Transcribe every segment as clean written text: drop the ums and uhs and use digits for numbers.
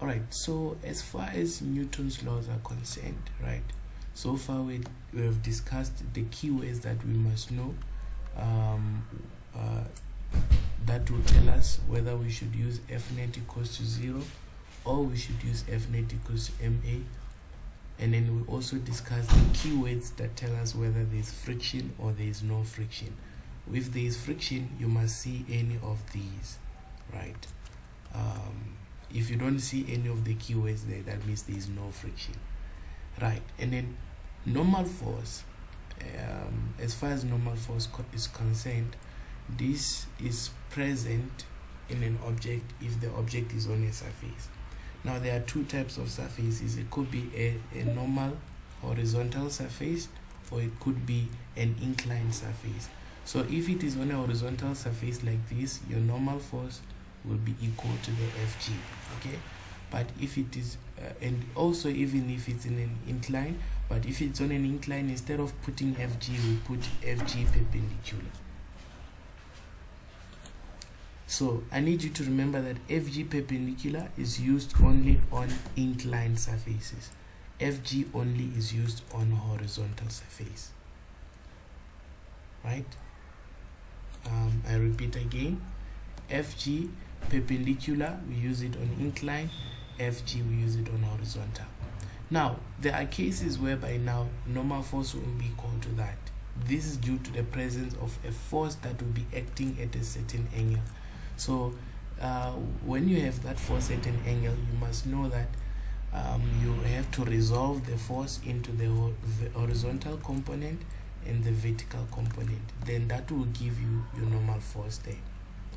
Alright, so as far as Newton's laws are concerned, right, so far we have discussed the keywords that we must know, that will tell us whether we should use F net equals to 0 or we should use F net equals to MA. And then we also discuss the keywords that tell us whether there is friction or there is no friction. If there is friction, you must see any of these, right? If you don't see any of the keywords there, that means there is no friction, right? And then normal force, as far as normal force is concerned, this is present in an object if the object is on a surface. Now there are two types of surfaces. It could be a normal horizontal surface, or it could be an inclined surface. So if it is on a horizontal surface like this, your normal force will be equal to the Fg, okay? But if it is and also even if it's in an incline, but if it's on an incline, instead of putting Fg, we put Fg perpendicular. So I need you to remember that Fg perpendicular is used only on inclined surfaces. Fg only is used on horizontal surface, right? I repeat again, Fg perpendicular, we use it on incline. Fg, we use it on horizontal. Now there are cases whereby now normal force will be equal to that. This is due to the presence of a force that will be acting at a certain angle. So when you have that force at an angle, you must know that you have to resolve the force into the horizontal component and the vertical component. Then that will give you your normal force there.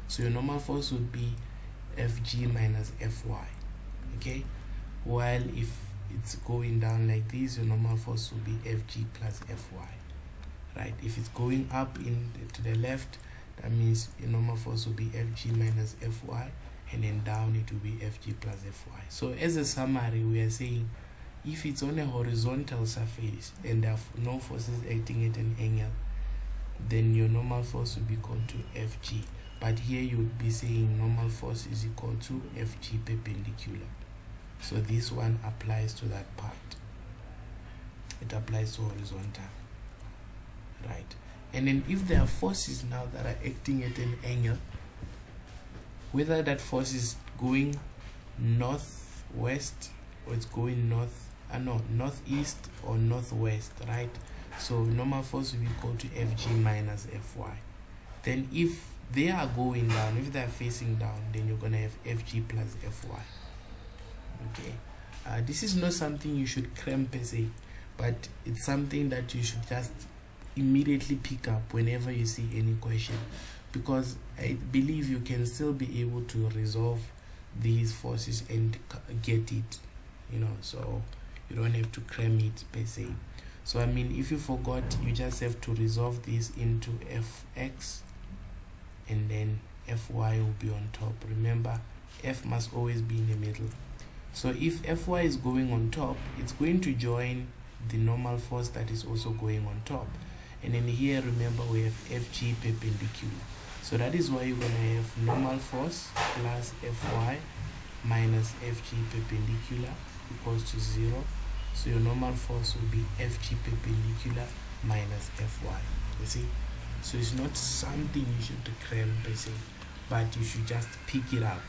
So your normal force would be Fg minus Fy, okay? While if it's going down like this, your normal force will be Fg plus Fy, right? If it's going up to the left, that means your normal force will be Fg minus Fy, and then down it will be Fg plus Fy. So as a summary, we are saying if it's on a horizontal surface and there are no forces acting at an angle, then your normal force will be equal to Fg. But here you would be saying normal force is equal to Fg perpendicular. So this one applies to that part. It applies to horizontal, right? And then if there are forces now that are acting at an angle, whether that force is going northwest or it's going northeast or northwest, right? So normal force will be equal to Fg minus Fy. Then if they are going down, if they are facing down, then you're going to have Fg plus Fy. Okay, this is not something you should cram per se, but it's something that you should just immediately pick up whenever you see any question, because I believe you can still be able to resolve these forces and get it, so you don't have to cram it per se. So I mean, if you forgot, you just have to resolve this into Fx, and then Fy will be on top. Remember, F must always be in the middle. So if Fy is going on top, it's going to join the normal force that is also going on top. And then here, remember, we have Fg perpendicular. So that is why you're going to have normal force plus Fy minus Fg perpendicular equals to 0. So your normal force will be Fg perpendicular minus Fy. You see? So it's not something you should cram per se, but you should just pick it up.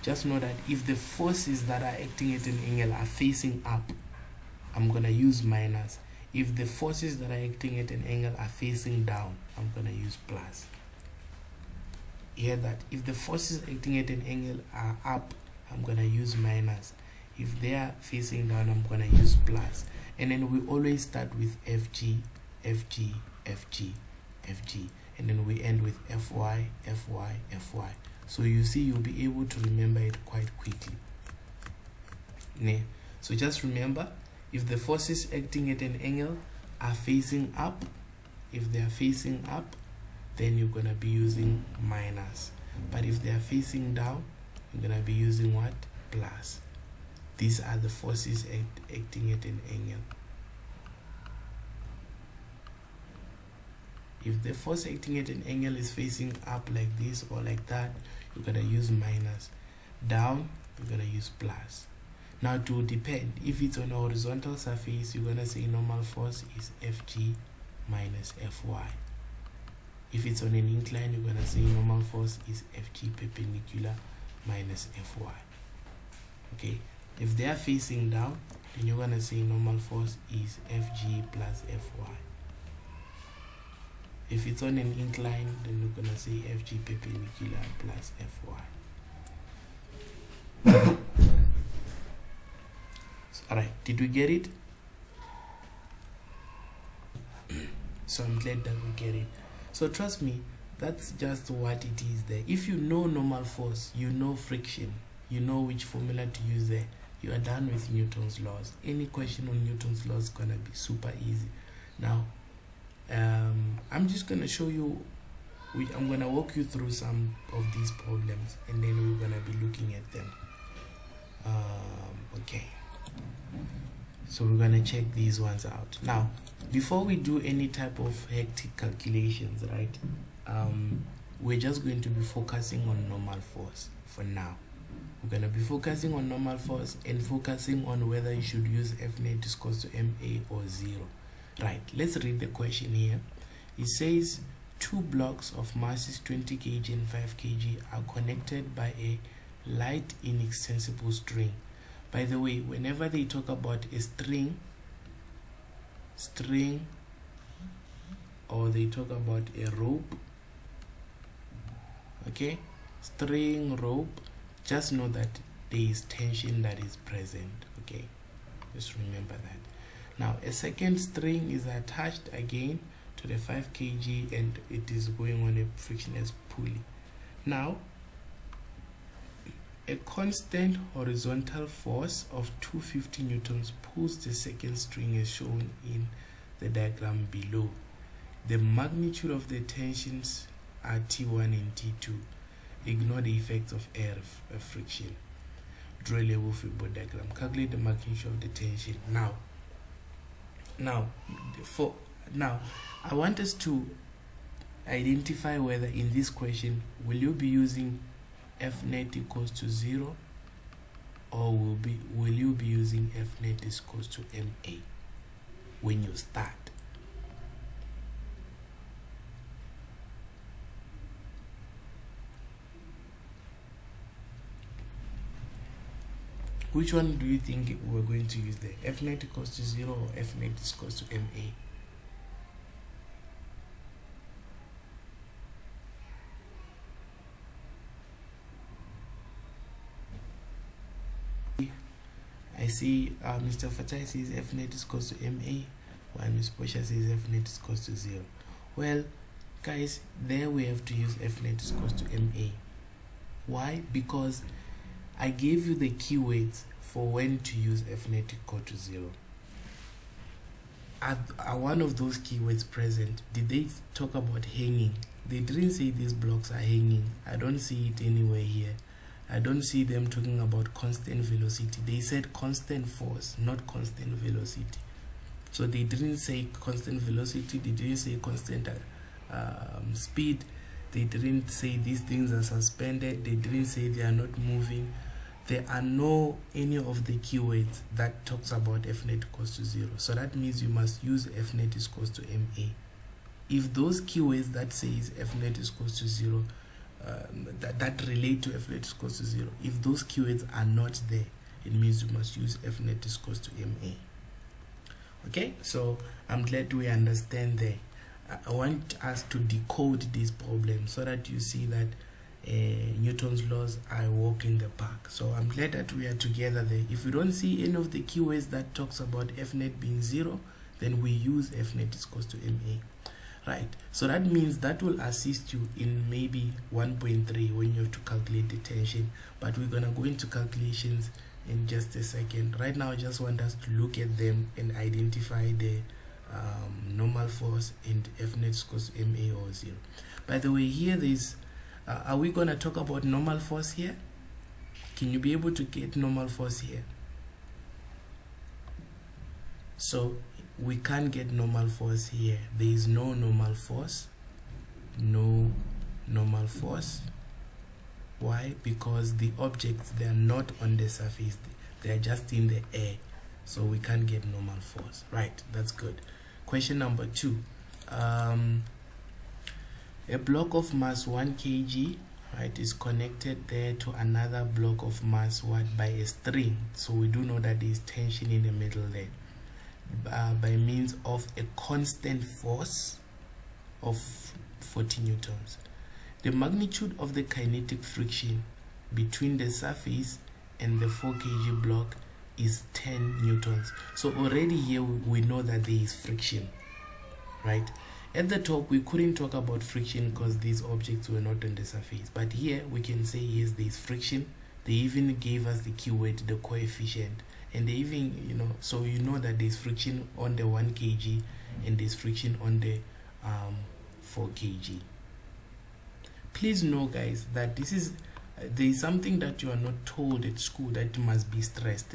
Just know that if the forces that are acting at an angle are facing up, I'm going to use minus. If the forces that are acting at an angle are facing down, I'm going to use plus. Hear that? If the forces acting at an angle are up, I'm going to use minus. If they are facing down, I'm going to use plus. And then we always start with Fg, Fg, Fg, Fg. And then we end with Fy, Fy, Fy. So you see, you'll be able to remember it quite quickly. So just remember, if the forces acting at an angle are facing up, if they are facing up, then you're going to be using minus. But if they are facing down, you're going to be using what? Plus. These are the forces acting at an angle. If the force acting at an angle is facing up like this or like that, you're going to use minus. Down, you're going to use plus. Now it will depend. If it's on a horizontal surface, you're gonna say normal force is Fg minus Fy. If it's on an incline, you're gonna say normal force is Fg perpendicular minus Fy. Okay, if they are facing down, then you're gonna say normal force is Fg plus Fy. If it's on an incline, then you're gonna say Fg perpendicular plus Fy. Alright, did we get it? So I'm glad that we get it. So trust me, that's just what it is there. If you know normal force, you know friction, you know which formula to use there, you are done with Newton's laws. Any question on Newton's laws is gonna be super easy. Now, I'm just gonna show you, I'm gonna walk you through some of these problems, and then we're gonna be looking at them. Okay. So we're gonna check these ones out. Now, before we do any type of hectic calculations, right? We're just going to be focusing on normal force for now. We're gonna be focusing on normal force and focusing on whether you should use F net is equals to MA or 0. Right, let's read the question here. It says 2 blocks of masses 20 kg and 5 kg are connected by a light inextensible string. By the way, whenever they talk about a string, or they talk about a rope, okay, string, rope, just know that there is tension that is present. Okay, just remember that. Now a second string is attached again to the 5 kg and it is going on a frictionless pulley. Now a constant horizontal force of 250 newtons pulls the second string as shown in the diagram below. The magnitude of the tensions are T1 and T2. Ignore the effects of air friction. Draw a level feedback diagram. Calculate the magnitude of the tension. Now, I want us to identify whether in this question will you be using F net equals to 0 or will you be using F net is equals to MA when you start. Which one do you think we're going to use there? F net equals to 0 or F net is equals to MA? I see Mr. Fatai says F net is equals to MA, while Ms. Posha says F net is equals to 0. Well, guys, there we have to use F net is equals to MA. Why? Because I gave you the keywords for when to use F net equal to 0. Are one of those keywords present? Did they talk about hanging? They didn't say these blocks are hanging. I don't see it anywhere here. I don't see them talking about constant velocity. They said constant force, not constant velocity. So they didn't say constant velocity. They didn't say constant speed. They didn't say these things are suspended. They didn't say they are not moving. There are no any of the keywords that talks about F net equals to 0. So that means you must use F net is equals to MA. If those keywords that says F net is equals to 0, that relate to F net is equals to 0, if those keywords are not there, it means you must use F net is equals to MA. Okay, so I'm glad we understand there. I want us to decode this problem so that you see that Newton's laws are a walk in the park. So I'm glad that we are together there. If you don't see any of the keywords that talks about F net being 0, then we use F net is equals to MA. Right, so that means that will assist you in maybe 1.3 when you have to calculate the tension, but we're gonna go into calculations in just a second. Right now I just want us to look at them and identify the normal force and F net equals MA or 0. By the way, here there's are we gonna talk about normal force here? Can you be able to get normal force here? So we can't get normal force here. There is no normal force. No normal force. Why? Because the objects, they are not on the surface. they're just in the air, so we can't get normal force. Right, that's good. Question number 2. A block of mass 1 kg, right, is connected there to another block of mass by a string. So we do know that there is tension in the middle there, by means of a constant force of 40 newtons. The magnitude of the kinetic friction between the surface and the 4 kg block is 10 newtons. So already here we know that there is friction, right? At the top we couldn't talk about friction because these objects were not on the surface, but here we can say yes, there is friction. They even gave us the keyword, the coefficient, and they even, so you know that there's friction on the 1 kg and there's friction on the 4 kg. Please know, guys, that there is something that you are not told at school that must be stressed.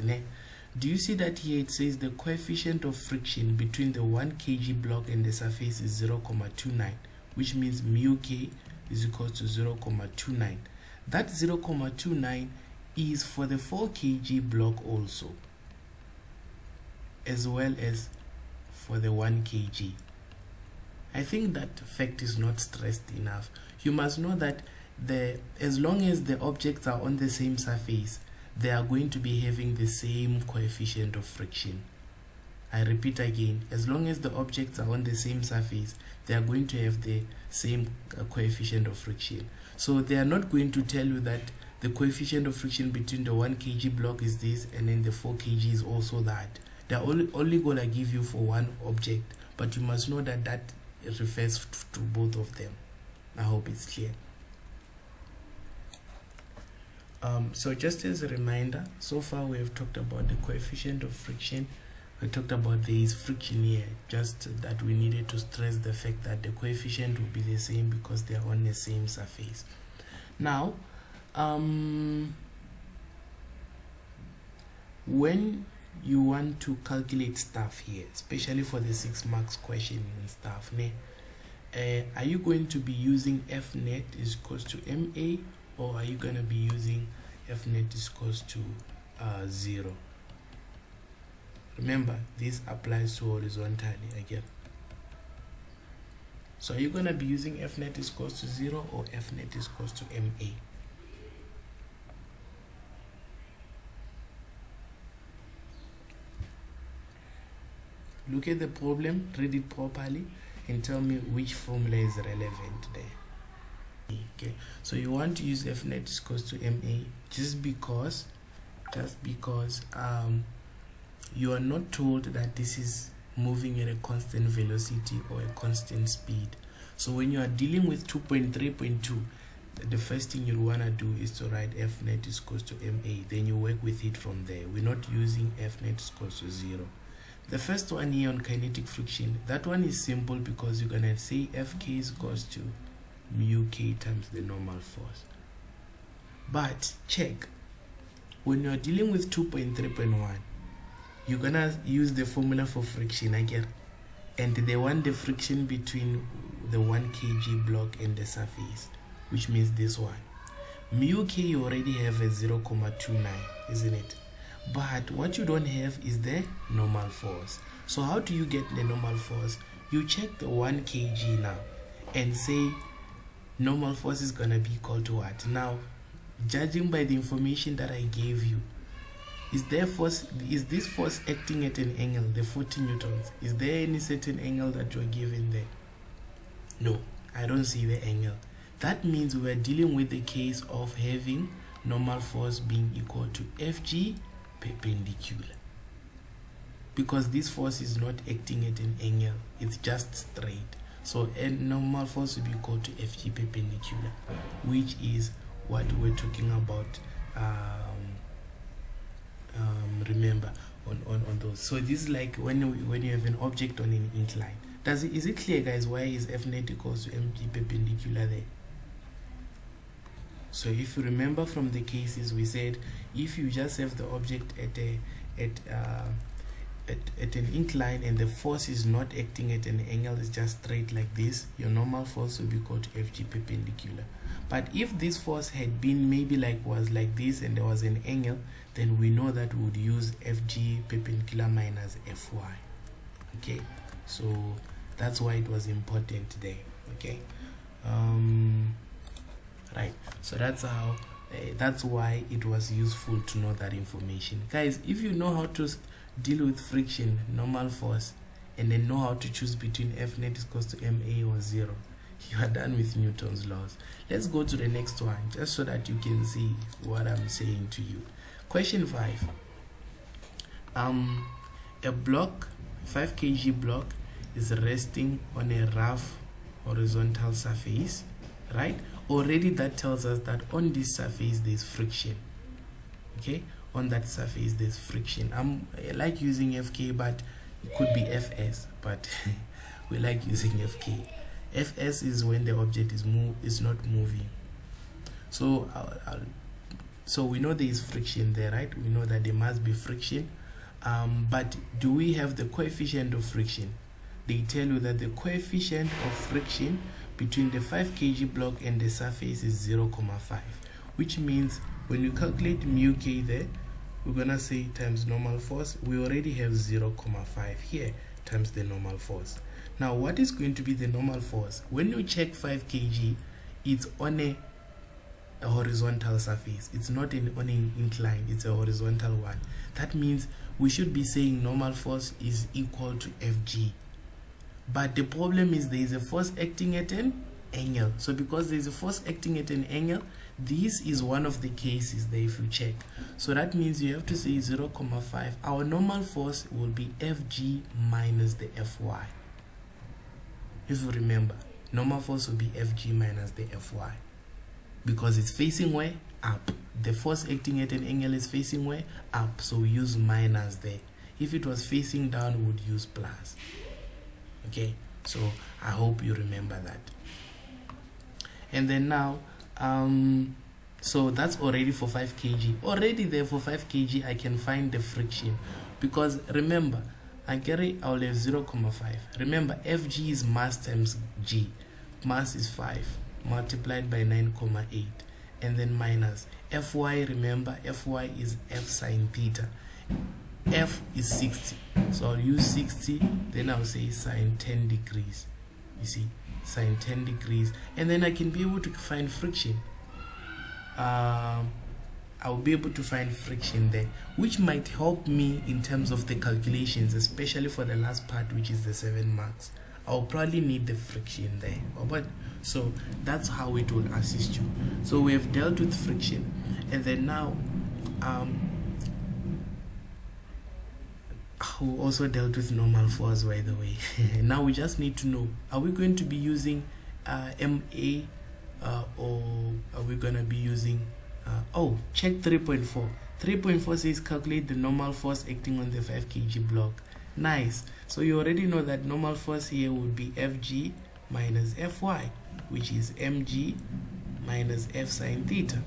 Do you see that here it says the coefficient of friction between the 1 kg block and the surface is 0.29, which means mu k is equal to 0.29. That 0.29 is for the 4 kg block also, as well as for the 1 kg. I think that fact is not stressed enough. You must know that as long as the objects are on the same surface, they are going to be having the same coefficient of friction. I repeat again, as long as the objects are on the same surface, they are going to have the same coefficient of friction. So they are not going to tell you that the coefficient of friction between the 1 kg block is this and then the 4 kg is also that. They are only going to give you for one object, but you must know that that refers to both of them. I hope it's clear. So just as a reminder, so far we have talked about the coefficient of friction. We talked about there is friction here, just that we needed to stress the fact that the coefficient will be the same because they are on the same surface. Now, when you want to calculate stuff here, especially for the 6 marks question and stuff, are you going to be using F net is equals to MA, or are you going to be using F net is equals to 0? Remember, this applies to horizontally again. So are you going to be using F net is equals to 0 or F net is equals to MA? Look at the problem, read it properly, and tell me which formula is relevant there. Okay, so you want to use F net is equals to MA just because you are not told that this is moving at a constant velocity or a constant speed. So when you are dealing with 2.3.2, the first thing you want to do is to write F net is equals to MA. Then you work with it from there. We're not using F net is equals to 0. The first one here on kinetic friction, that one is simple because you're going to say Fk is equals to mu k times the normal force. But check, when you're dealing with 2.3.1, you're going to use the formula for friction again. And they want the friction between the 1 kg block and the surface, which means this one. Mu k you already have a 0.29, isn't it? But what you don't have is the normal force. So how do you get the normal force? You check the 1 kg now and say normal force is going to be equal to what? Now, judging by the information that I gave you, is this force acting at an angle, the 40 newtons? Is there any certain angle that you're given there? No, I don't see the angle. That means we're dealing with the case of having normal force being equal to Fg perpendicular, because this force is not acting at an angle, it's just straight. So a normal force will be equal to Fg perpendicular, which is what we're talking about. Remember on those. So this is like when you have an object on an incline. Is it clear, guys, why is F net equals to Mg perpendicular there? So if you remember from the cases, we said if you just have the object at an incline and the force is not acting at an angle, it's just straight like this, your normal force will be equal to Fg perpendicular. But if this force had been maybe was like this and there was an angle, then we know that we would use Fg perpendicular minus Fy. Okay, so that's why it was important there. Okay, right, so that's how that's why it was useful to know that information. Guys, if you know how to deal with friction, normal force, and then know how to choose between F net is equals to ma or 0, you are done with Newton's laws. Let's go to the next one, just so that you can see what I'm saying to you. Question 5. A block, 5 kg block, is resting on a rough horizontal surface, right? Already that tells us that on this surface there's friction. Okay, on that surface there's friction. I like using FK, but it could be FS, but we like using FK. FS is when the object is not moving. So so we know there is friction there, right? We know that there must be friction, but do we have the coefficient of friction? They tell you that the coefficient of friction between the 5 kg block and the surface is 0.5, which means when you calculate mu k there, we're gonna say times normal force. We already have 0.5 here times the normal force. Now what is going to be the normal force? When you check 5 kg, it's on a horizontal surface. It's not on an incline, it's a horizontal one. That means we should be saying normal force is equal to Fg. But the problem is there is a force acting at an angle. So because there is a force acting at an angle, this is one of the cases there if you check. So that means you have to say 0.5. Our normal force will be Fg minus the Fy. If you remember, normal force will be Fg minus the Fy. Because it's facing where? Up. The force acting at an angle is facing where? Up. So we use minus there. If it was facing down, we would use plus. Okay, so I hope you remember that. And then now, so that's already for 5 kg. Already there for 5 kg, I can find the friction. Because remember, I'll have 0.5. Remember, Fg is mass times g. Mass is 5 multiplied by 9.8. And then minus. Fy, remember, Fy is F sine theta. F is 60, so I'll use 60, then I'll say sine 10 degrees. You see, sine 10 degrees, and then I can be able to find friction. I'll be able to find friction there, which might help me in terms of the calculations, especially for the last part, which is the 7 marks. I'll probably need the friction there, but so that's how it will assist you. So we have dealt with friction, and then now who also dealt with normal force, by the way. Now we just need to know, are we going to be using MA or are we going to be using check 3.4. 3.4 says calculate the normal force acting on the 5 kg block. Nice. So you already know that normal force here would be Fg minus Fy, which is mg minus F sine theta,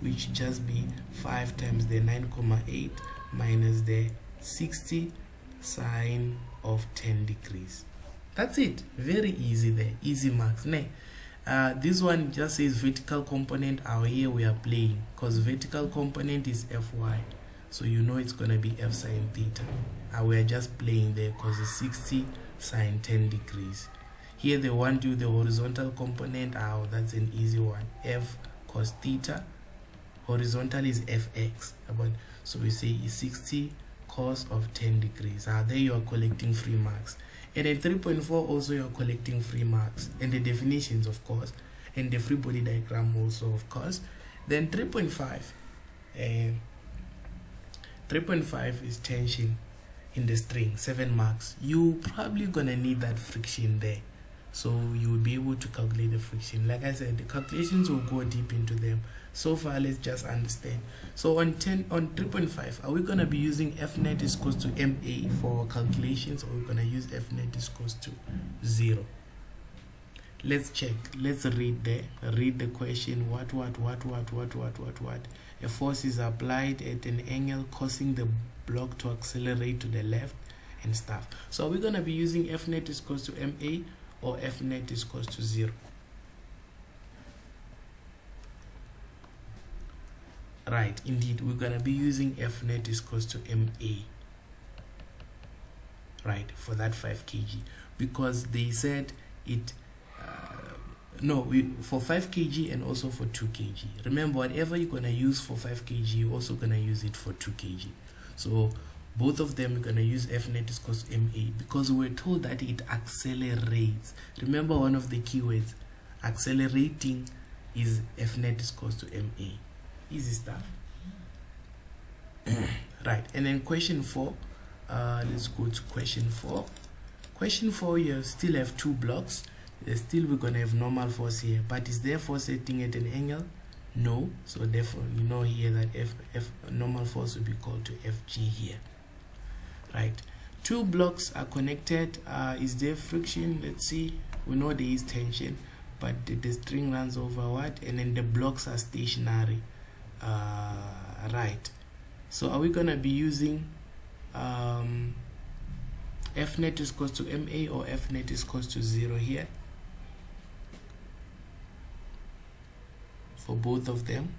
which just be 5 times the 9.8 minus the 60 sine of 10 degrees. That's it. Very easy there. Easy marks. This one just says vertical component. Out here we are playing because vertical component is Fy. So you know it's going to be F sine theta. We are just playing there because it's 60 sine 10 degrees. Here they want you the horizontal component. That's an easy one. F cos theta. Horizontal is Fx. So we say is 60 cos of 10 degrees. There you are collecting 3 marks. And then 3.4 also you are collecting 3 marks. And the definitions, of course. And the free body diagram also, of course. Then 3.5. 3.5 is tension in the string, 7 marks. You probably gonna need that friction there. So you will be able to calculate the friction. Like I said, the calculations will go deep into them. So far, let's just understand. So on 3.5, are we going to be using F net is equals to MA for our calculations, or we're going to use F net is equals to 0? Let's check. Let's read there. Read the question. What? A force is applied at an angle causing the block to accelerate to the left and stuff. So are we going to be using F net is equals to ma or F net is equals to 0? Right, indeed, we're going to be using F net is equals to ma, right, for that 5 kg, because they said it for 5 kg and also for 2 kg. Remember, whatever you're going to use for 5 kg, you're also going to use it for 2 kg. So both of them, we're going to use F net is equals to ma, because we're told that it accelerates. Remember, one of the keywords, accelerating, is F net is equals to ma. Easy stuff. Right, and then question 4, let's go to question 4. Question 4, you still have 2 blocks. Still we're gonna have normal force here, but is there force acting at an angle? No, so therefore you know here that F normal force will be equal to Fg here. Right, 2 blocks are connected. Is there friction? Let's see. We know there is tension, but the string runs over what, and then the blocks are stationary. Right, so are we gonna be using F net is equals to ma or F net is equals to 0 here for both of them?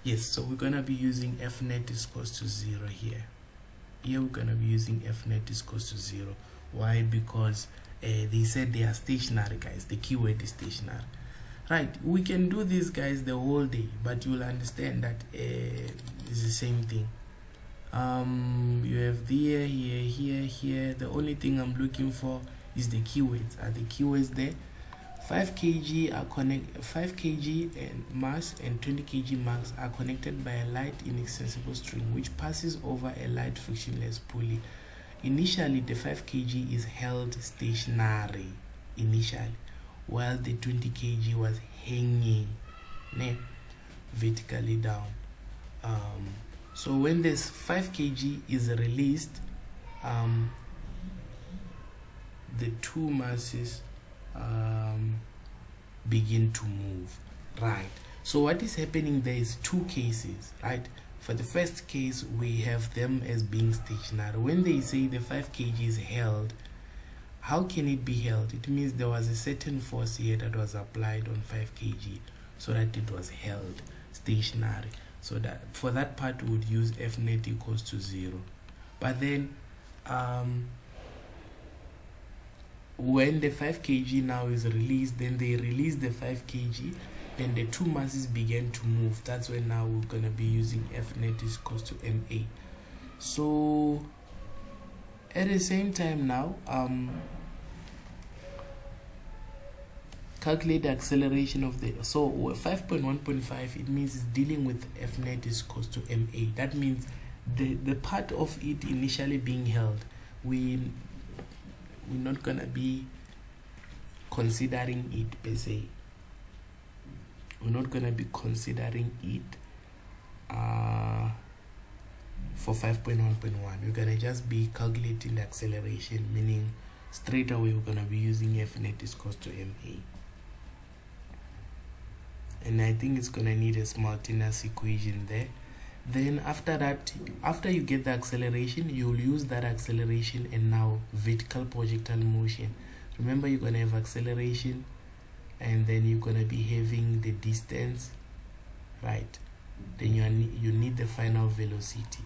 Yes, so we're gonna be using F net is equals to 0 here. Here we're gonna be using F net is equals to 0. Why? Because they said they are stationary, guys. The keyword is stationary. Right, we can do these guys the whole day, but you'll understand that it's the same thing. You have there, here. The only thing I'm looking for is the keywords. Are the keywords there? 5 kg are 5 kg and mass and 20 kg mass are connected by a light inaccessible string which passes over a light frictionless pulley. Initially, the 5 kg is held stationary initially, while the 20 kg was hanging vertically down. So when this 5 kg is released, the 2 masses begin to move. Right, so what is happening there is 2 cases, right? For the first case, we have them as being stationary. When they say the 5 kg is held, how can it be held? It means there was a certain force here that was applied on 5 kg so that it was held stationary. So that for that part we would use F net equals to 0. But then when the 5 kg now is released, then they release the 5 kg, then the 2 masses begin to move. That's when now we're going to be using F net is equals to ma. So at the same time now, calculate the acceleration of the, so 5.1.5, it means it's dealing with F net is equals to ma. That means the part of it initially being held, we're not gonna be considering it per se. We're not gonna be considering it for 5.1.1. We're gonna just be calculating the acceleration, meaning straight away we're gonna be using F net is equals to ma. And I think it's gonna need a simultaneous equation there. Then after that, after you get the acceleration, you'll use that acceleration and now vertical projectile motion. Remember, you're gonna have acceleration and then you're gonna be having the distance, right? Then you need the final velocity.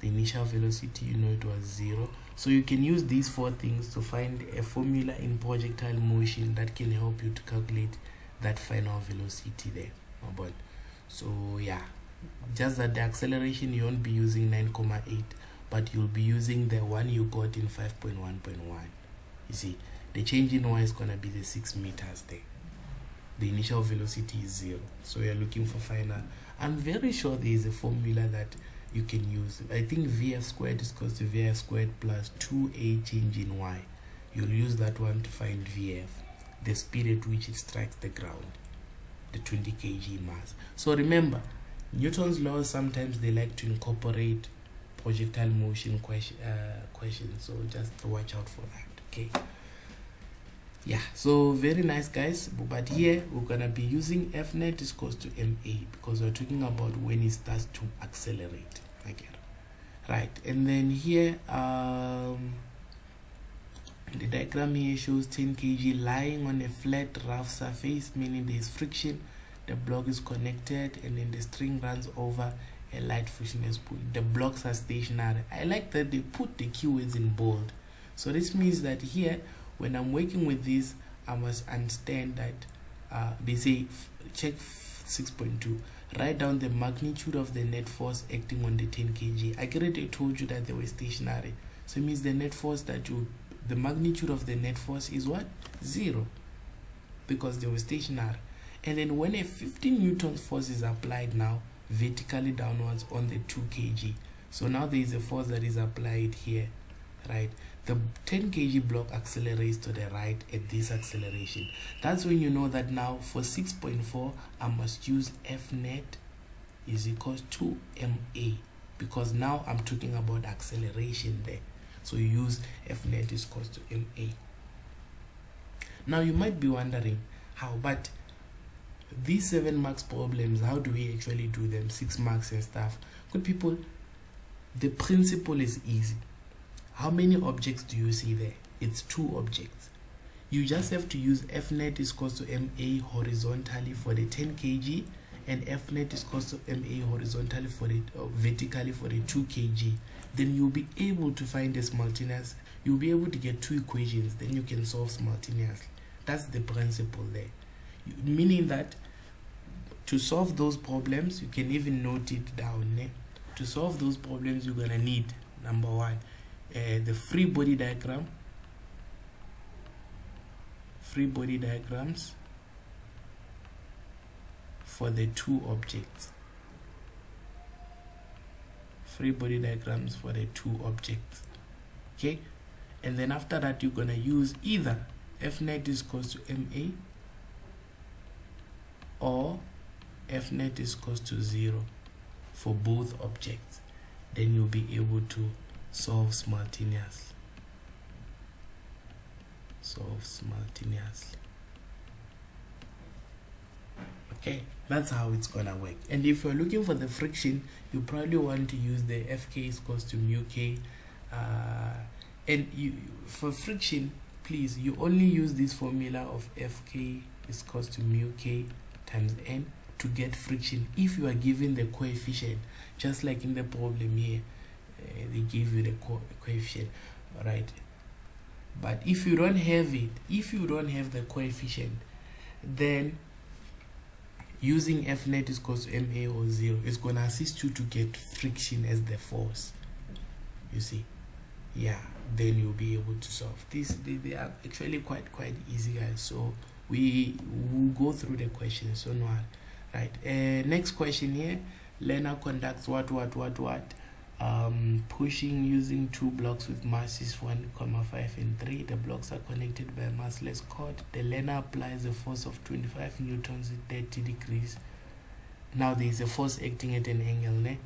The initial velocity, you know, it was 0. So you can use these 4 things to find a formula in projectile motion that can help you to calculate that final velocity there. But so yeah, just that the acceleration you won't be using 9,8, but you'll be using the one you got in 5.1.1. You see, the change in y is gonna be the 6 meters there. The initial velocity is 0, so you're looking for final. I'm very sure there is a formula that you can use. I think vf squared is equal to vf squared plus 2a change in y. You'll use that one to find vf, the speed at which it strikes the ground, the 20 kg mass. So remember, Newton's laws, sometimes they like to incorporate projectile motion questions, so just watch out for that. Okay, Yeah, so very nice, guys. But here we're gonna be using F net is equals to ma, because we're talking about when it starts to accelerate. Okay, right. And then here the diagram here shows 10 kg lying on a flat rough surface, meaning there is friction, the block is connected, and then the string runs over a light frictionless pool. The blocks are stationary. I like that they put the keywords in bold. So this means that here, when I'm working with this, I must understand that they say check 6.2, write down the magnitude of the net force acting on the 10 kg. I already told you that they were stationary, so it means the net force the magnitude of the net force is what? 0, because they were stationary. And then when a 15 newtons force is applied now vertically downwards on the 2 kg, so now there is a force that is applied here, right? The 10 kg block accelerates to the right at this acceleration. That's when you know that now for 6.4 I must use F net is equals to ma, because now I'm talking about acceleration there. So you use F net is equals to ma. Now you might be wondering how, but these 7 marks problems, how do we actually do them? 6 marks and stuff. Good people, the principle is easy. How many objects do you see there? It's 2 objects. You just have to use F net is equals to ma horizontally for the 10 kg and F net is equals to ma horizontally for the vertically for the 2 kg. Then you'll be able to find the simultaneous. You'll be able to get 2 equations. Then you can solve simultaneously. That's the principle there. Meaning that to solve those problems, you can even note it down. To solve those problems, you're gonna need, number 1, the free body diagram, free body diagrams for the 2 objects. Free body diagrams for the 2 objects. Okay, and then after that you're gonna use either F net is equals to ma or F net is equals to 0 for both objects. Then you'll be able to solve simultaneously. Okay, that's how it's gonna work. And if you're looking for the friction, you probably want to use the Fk is equals to mu k. And for friction, please, you only use this formula of Fk is equals to mu k times n to get friction if you are given the coefficient, just like in the problem here. They give you the coefficient, right? But if you don't have it, if you don't have the coefficient, then using F net is equals to ma or 0 is going to assist you to get friction as the force. You see, yeah, then you'll be able to solve this. They are actually quite easy, guys. So we will go through the questions. So no, right. Next question here. Learner conducts what pushing using 2 blocks with masses 1,5 and 3. The blocks are connected by a massless cord. The learner applies a force of 25 newtons at 30 degrees. Now there is a force acting at an angle,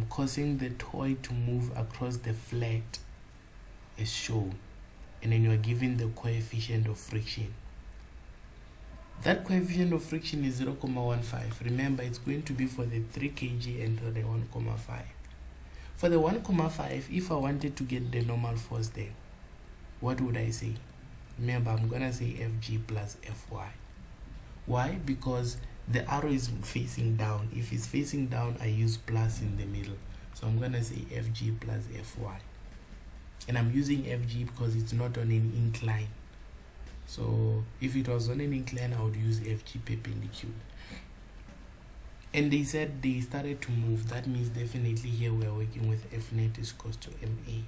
causing the toy to move across the flat as shown, and then you are given the coefficient of friction. That coefficient of friction is 0.15. Remember, it's going to be for the 3 kg and for the 1.5. For the 1.5, if I wanted to get the normal force there, what would I say? Remember, I'm going to say Fg plus Fy. Why? Because the arrow is facing down. If it's facing down, I use plus in the middle. So I'm going to say Fg plus Fy. And I'm using Fg because it's not on an incline. So if it was on an incline, I would use Fg perpendicular. And they said they started to move. That means definitely here we are working with F net is equals to ma.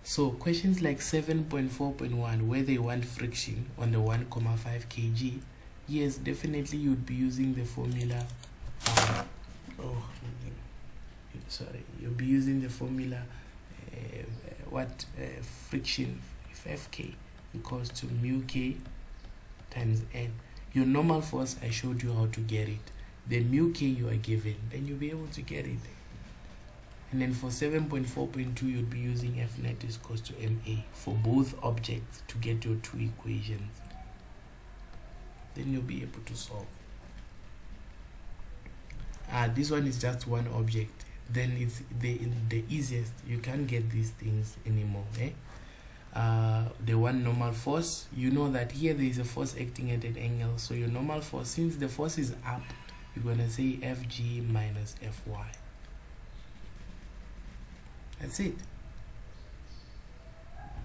So questions like 7.4.1, where they want friction on the 1.5 kg, yes, definitely you'd be using the formula. You'll be using the formula. Friction Fk equals to mu k times n. Your normal force, I showed you how to get it. The mu k you are given, then you'll be able to get it. And then for 7.4.2, you'd be using F net is equals to MA for both objects to get your two equations. Then you'll be able to solve. This one is just one object. Then it's the easiest. You can't get these things anymore. The one normal force, you know that here there is a force acting at an angle. So your normal force, since the force is up, you're going to say Fg minus Fy. That's it.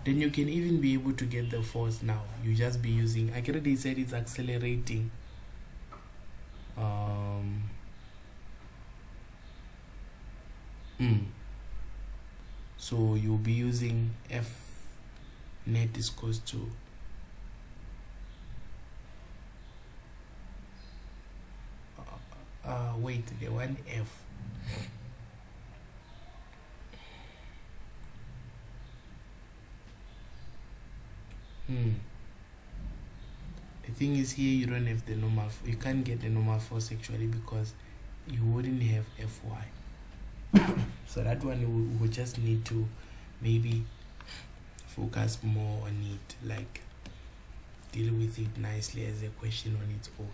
Then you can even be able to get the force now. You just be using, I already said it's accelerating. So you'll be using F net is equals to wait, the one F. The thing is, here you don't have the normal, you can't get the normal force actually because you wouldn't have Fy. So that one we just need to maybe focus more on it, like deal with it nicely as a question on its own,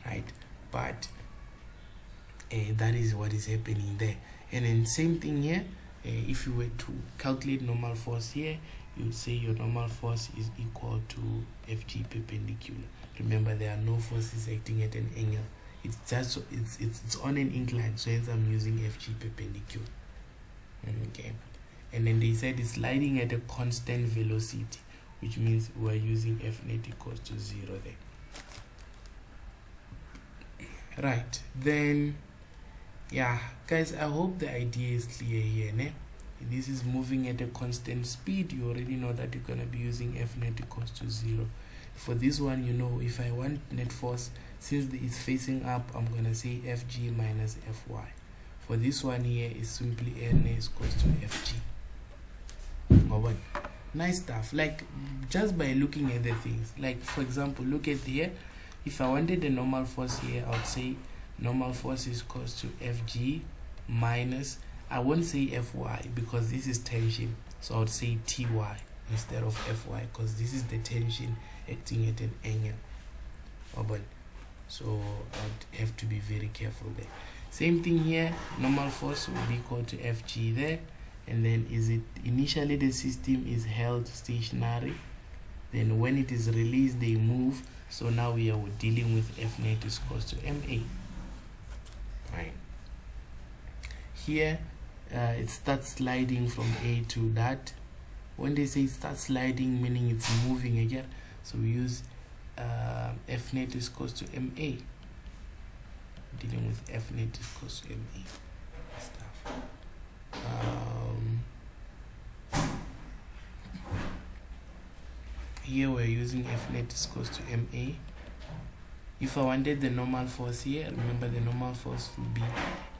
right? But that is what is happening there. And then same thing here, if you were to calculate normal force here, you would say your normal force is equal to Fg perpendicular. Remember, there are no forces acting at an angle. It's just it's on an incline, so hence I'm using Fg perpendicular. Okay, and then they said it's sliding at a constant velocity, which means we're using F net equals to 0 there. Right, then yeah guys, I hope the idea is clear here. This is moving at a constant speed. You already know that you're going to be using F net equals to 0. For this one, you know, if I want net force, since it's facing up, I'm going to say Fg minus Fy. For this one here, is simply N is equals to Fg. Oh, nice stuff. Like, just by looking at the things, like for example, look at here. If I wanted the normal force here, I would say normal force is equals to Fg minus, I won't say Fy because this is tension, so I would say Ty instead of Fy because this is the tension acting at an angle. So I'd have to be very careful there. Same thing here, normal force will be equal to Fg there, and then is it initially the system is held stationary, then when it is released they move, so now we are dealing with F net is equals to Ma. Right here, it starts sliding from A to that. When they say it starts sliding, meaning it's moving again, so we use F net is equals to Ma. Dealing with F net is equals to Ma stuff. Here we're using F net is equals to Ma. If I wanted the normal force here, remember the normal force will be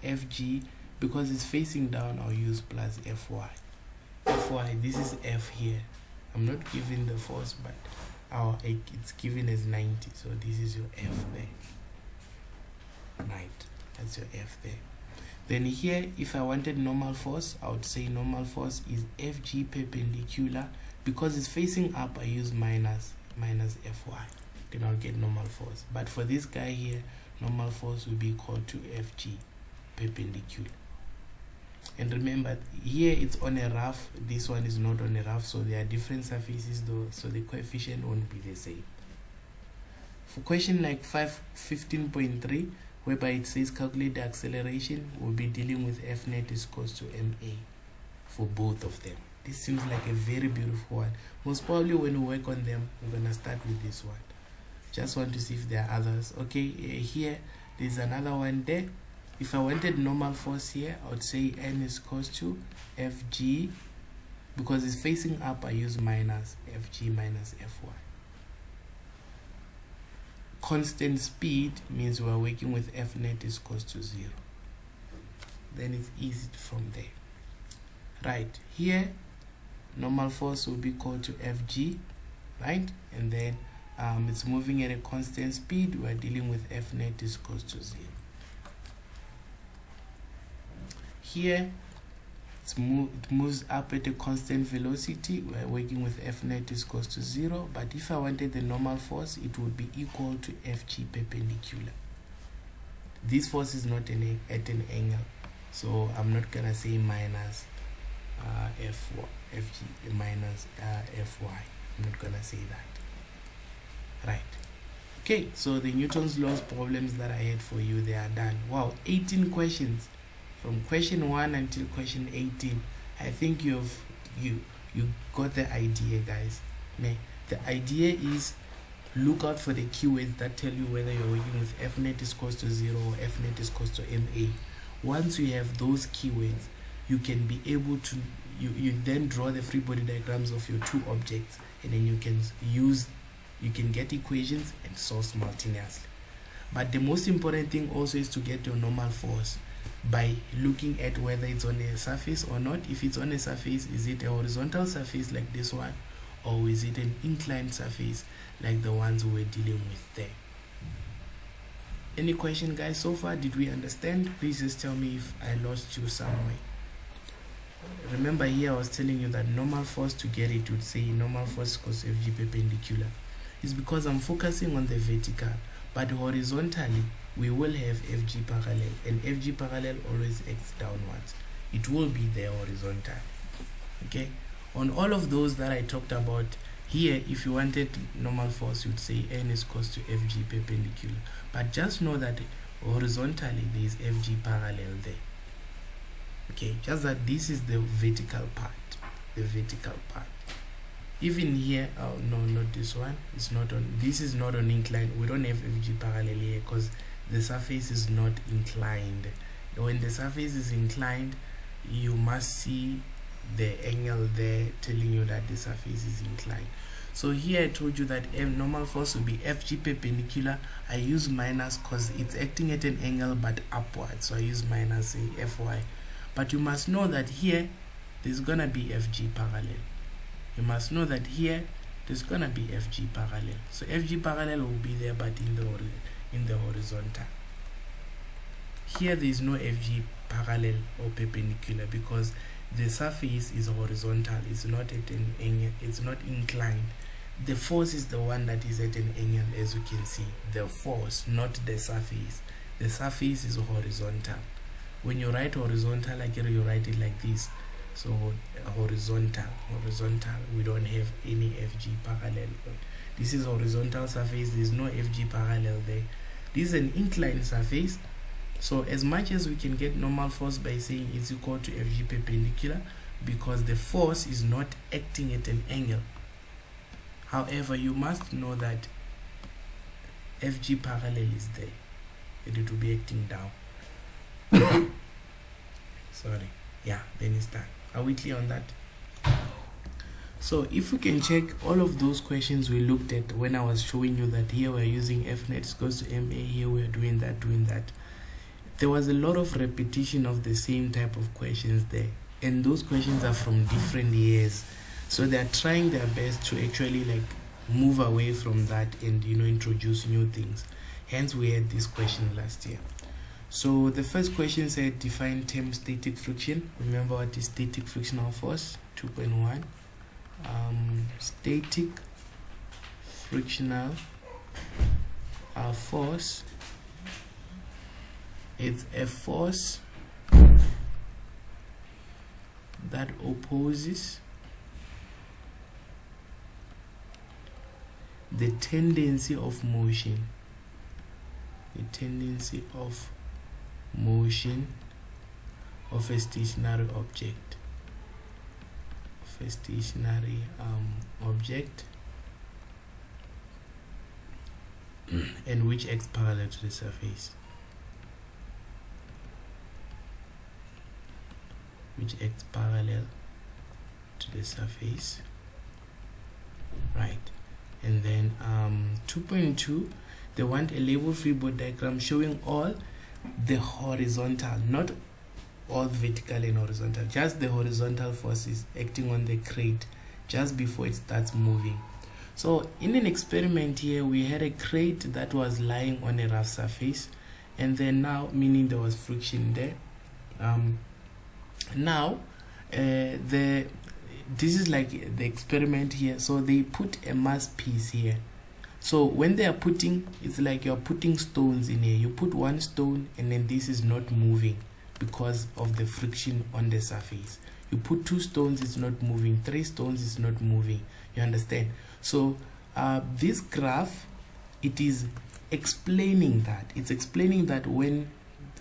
Fg. Because it's facing down, I'll use plus Fy. Fy, this is F here. I'm not giving the force, but it's given as 90. So this is your F there. Right, that's your F there. Then here, if I wanted normal force, I would say normal force is Fg perpendicular. Because it's facing up, I use minus Fy. Then I'll get normal force. But for this guy here, normal force will be equal to Fg perpendicular. And remember, here it's on a rough, this one is not on a rough, so there are different surfaces though, so the coefficient won't be the same. For question like 15.3, whereby it says calculate the acceleration, we'll be dealing with F net is equals to Ma for both of them. This seems like a very beautiful one. Most probably when we work on them, we're going to start with this one. Just want to see if there are others. Okay, here there's another one there. If I wanted normal force here, I would say N is equals to Fg. Because it's facing up, I use minus Fg minus Fy. Constant speed means we're working with F net is equals to 0. Then it's easy from there. Right, here normal force will be equal to Fg, right? And then it's moving at a constant speed. We're dealing with F net is equals to 0. Here it moves up at a constant velocity. We're working with F net is equals to 0, but if I wanted the normal force, it would be equal to Fg perpendicular. This force is not at an angle, so I'm not gonna say minus Fg minus Fy. I'm not gonna say that. Right. Okay, so the Newton's laws problems that I had for you, they are done. Wow, 18 questions. From question 1 until question 18. I think you got the idea, guys. The idea is look out for the keywords that tell you whether you're working with F net is equals to 0 or F net is equals to MA. Once you have those keywords, you can be able to you then draw the free body diagrams of your two objects, and then you can get equations and solve simultaneously. But the most important thing also is to get your normal force by looking at whether it's on a surface or not. If it's on a surface, is it a horizontal surface like this one, or is it an inclined surface like the ones we're dealing with there? Any question, guys, so far? Did we understand? Please just tell me if I lost you somewhere. Remember here I was telling you that normal force, to get it would say normal force equals Fg perpendicular. It's because I'm focusing on the vertical, but horizontally we will have Fg parallel, and Fg parallel always acts downwards. It will be there horizontal. Okay, on all of those that I talked about here, if you wanted normal force, you'd say N is equals to Fg perpendicular, but just know that horizontally there is Fg parallel there. Okay, just that this is the vertical part, even here. Oh no, not this one. It's not on, this is not on incline. We don't have Fg parallel here because the surface is not inclined. When the surface is inclined, you must see the angle there telling you that the surface is inclined. So here I told you that normal force will be Fg perpendicular. I use minus because it's acting at an angle but upwards, so I use minus, say Fy. But you must know that here there's gonna be Fg parallel. You must know that here there's gonna be Fg parallel. So Fg parallel will be there, but in the horizontal. Here there is no Fg parallel or perpendicular because the surface is horizontal. It's not at an angle. It's not inclined. The force is the one that is at an angle, as you can see. The force, not the surface. The surface is horizontal. When you write horizontal, like you write it like this. So horizontal, we don't have any Fg parallel. This is horizontal surface, there is no Fg parallel there. This is an inclined surface. So as much as we can get normal force by saying it's equal to Fg perpendicular, because the force is not acting at an angle. However, you must know that Fg parallel is there, and it will be acting down. Sorry. Yeah, then it's done. Are we clear on that? So if we can check all of those questions we looked at when I was showing you that here we're using F net equals to MA, here we're doing that. There was a lot of repetition of the same type of questions there, and those questions are from different years, so they're trying their best to actually like move away from that and introduce new things. Hence we had this question last year. So the first question said define term static friction. Remember what is static frictional force? 2.1. Static frictional force. It's a force that opposes the tendency of motion. Of a stationary object. And which acts parallel to the surface. Right. And then 2.2, they want a label free body diagram showing all the horizontal, not all vertical and horizontal, just the horizontal forces acting on the crate just before it starts moving. So in an experiment here, we had a crate that was lying on a rough surface, and then now, meaning there was friction there. Now this is like the experiment here. So they put a mass piece here. So when they are putting, it's like you're putting stones in here. You put one stone and then this is not moving because of the friction on the surface. You put two stones, it's not moving. Three stones, it's not moving. You understand? So this graph, it is explaining that. It's explaining that when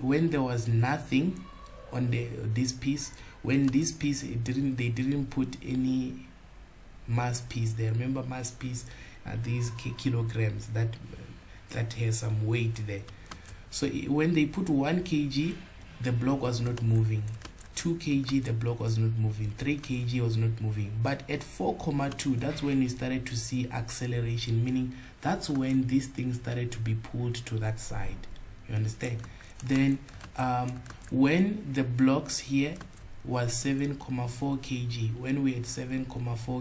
there was nothing on this piece, when this piece they didn't put any mass piece there. Remember, mass piece are these kilograms that has some weight there. So when they put 1 kg, the block was not moving. 2 kg, the block was not moving. 3 kg was not moving. But at 4,2, that's when we started to see acceleration, meaning that's when this thing started to be pulled to that side. You understand? Then when the blocks here was 7,4 kg, when we had 7,4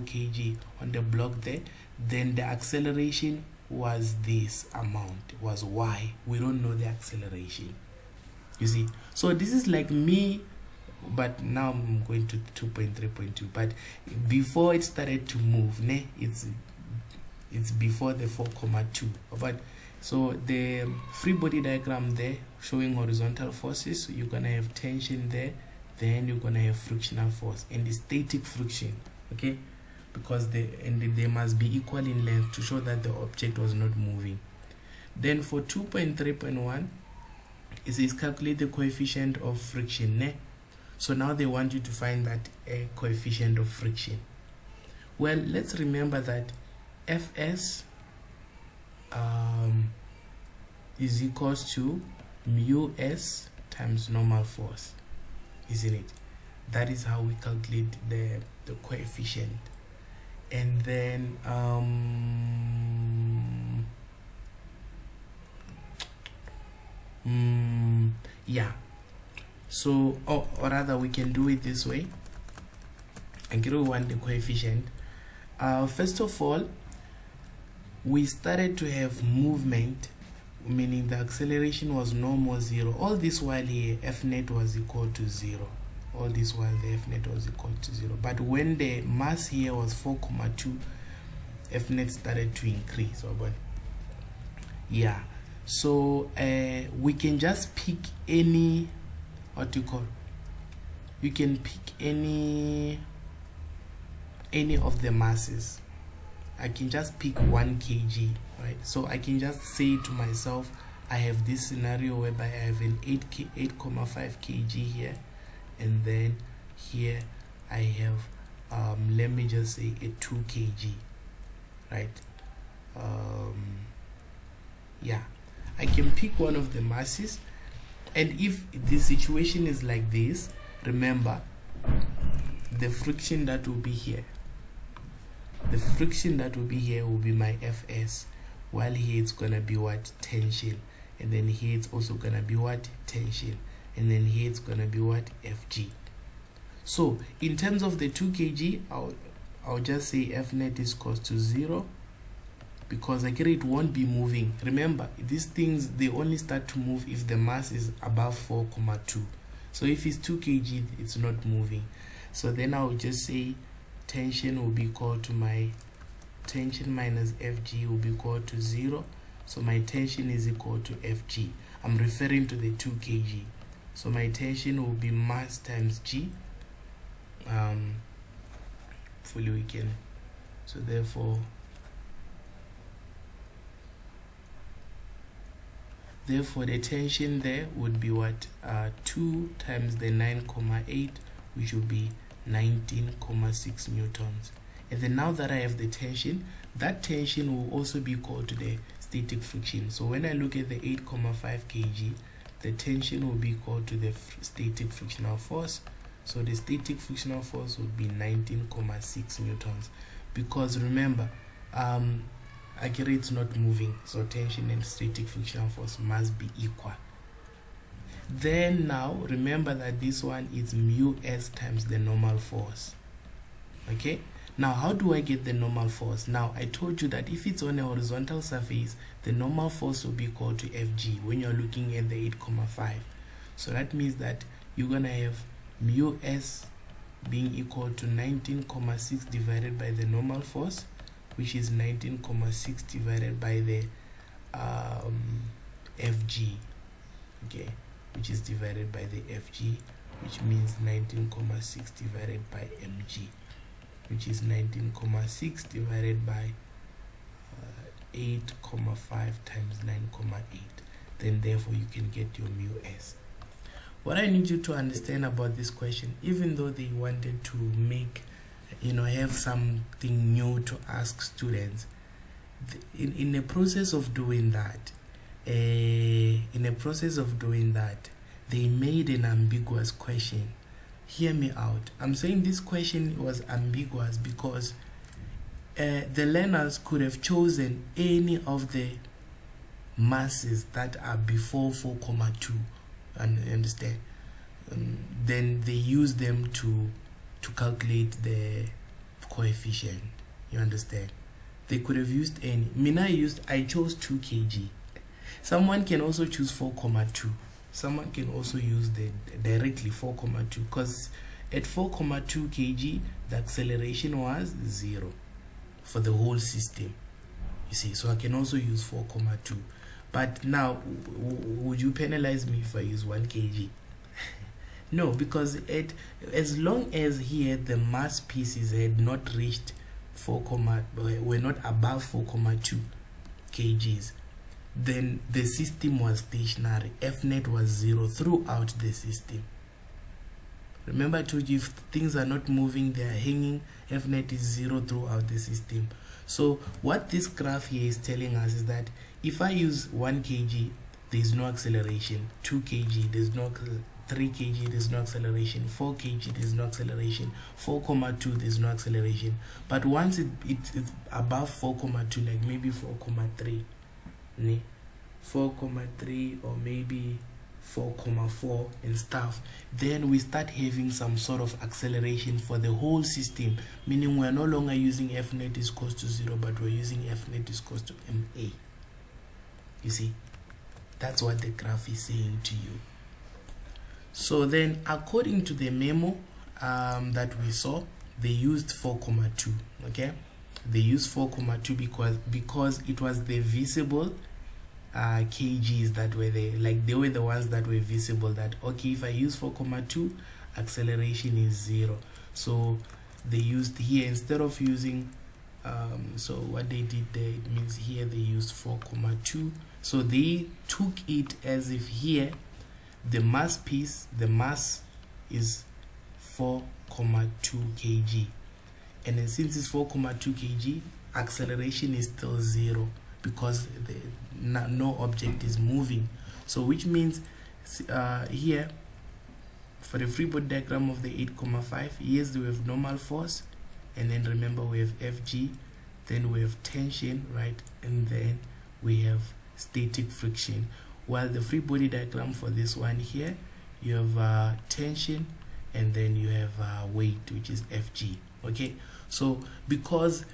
kg on the block there, then the acceleration was this amount, was y. We don't know the acceleration. You see? So this is like me, but now I'm going to 2.3.2. But before it started to move, it's before the 4,2. But so the free body diagram there showing horizontal forces, you're gonna have tension there, then you're gonna have frictional force and the static friction, okay, because they must be equal in length to show that the object was not moving. Then for 2.3.1, it says calculate the coefficient of friction. So now they want you to find that coefficient of friction. Well, let's remember that Fs is equals to mu s times normal force, isn't it? That is how we calculate the coefficient. And then yeah, so or rather we can do it this way. And we want the coefficient. First of all, we started to have movement, meaning the acceleration was no more 0. All this while here, F net was equal to 0. All this while the F net was equal to 0. But when the mass here was 4,2, F net started to increase. But yeah, so we can just pick any, you can pick any of the masses. I can just pick 1 kg, right? So I can just say to myself, I have this scenario whereby I have an 8.5 kg here, and then here I have let me just say a 2 kg, right? Yeah, I can pick one of the masses, and if the situation is like this, remember the friction that will be here. The friction that will be here will be my Fs, while here it's gonna be what? Tension. And then here it's also gonna be what? Tension. And then here it's gonna be what? Fg. So in terms of the 2 kg, I'll just say F net is equal to 0, because it won't be moving. Remember, these things, they only start to move if the mass is above 4,2. So if it's 2 kg, it's not moving. So then I'll just say tension will be equal to my tension minus Fg will be equal to 0. So my tension is equal to Fg. I'm referring to the 2 kg. So my tension will be mass times G. Fully we can. So therefore the tension there would be what? 2 times the 9,8, which will be 19,6 newtons. And then now that I have the tension, that tension will also be equal to the static friction. So when I look at the 8,5 kg, the tension will be equal to the static frictional force. So the static frictional force would be 19,6 newtons. Because remember, it's not moving, so tension and static frictional force must be equal. Then now remember that this one is mu s times the normal force. Okay, now how do I get the normal force? Now I told you that if it's on a horizontal surface, the normal force will be equal to Fg when you're looking at the 8,5. So that means that you're gonna have mu s being equal to 19,6 divided by the normal force, which is 19,6 divided by the Fg, okay, which is divided by the Fg, which means 19,6 divided by mg, which is 19,6 divided by 8,5 times 9,8. Then therefore you can get your mu s. What I need you to understand about this question, even though they wanted to make, have something new to ask students, in the process of doing that, they made an ambiguous question. Hear me out. I'm saying this question was ambiguous because the learners could have chosen any of the masses that are before 4,2, and understand. Then they use them to calculate the coefficient. You understand? They could have used any. I chose 2 kg. Someone can also choose 4,2. Someone can also use directly 4,2, because at 4,2 kg the acceleration was 0 for the whole system. You see, so I can also use 4,2. But now, would you penalize me if I use 1 kg? No, because as long as here the mass pieces had not reached were not above 4,2 kgs, then the system was stationary. Fnet was 0 throughout the system. Remember, I told you, if things are not moving, they are hanging, Fnet is 0 throughout the system. So what this graph here is telling us is that if I use 1 kg, there is no acceleration. 2 kg, there's no 3 kg, there's no acceleration. 4 kg, there's no acceleration. 4,2, there's no acceleration. But once it's above 4,2, like maybe 4,3, 4,3 or maybe 4,4 and stuff, then we start having some sort of acceleration for the whole system, meaning we're no longer using Fnet is equals to 0, but we're using Fnet is equals to ma. You see, that's what the graph is saying to you. So then, according to the memo that we saw, they used 4,2. Okay, they used 4,2 because it was the visible kgs that were there. Like, they were the ones that were visible, that okay, if I use 4,2, acceleration is 0. So they used here, instead of using so what they did there, it means here they used 4,2. So they took it as if here the mass is 4,2 kg, and then since it's 4,2 kg, acceleration is still 0 because no object is moving. So which means here for the free body diagram of the 8,5, yes, we have normal force, and then remember we have Fg, then we have tension, right, and then we have static friction. While the free body diagram for this one here, you have tension, and then you have weight, which is Fg. Okay, so because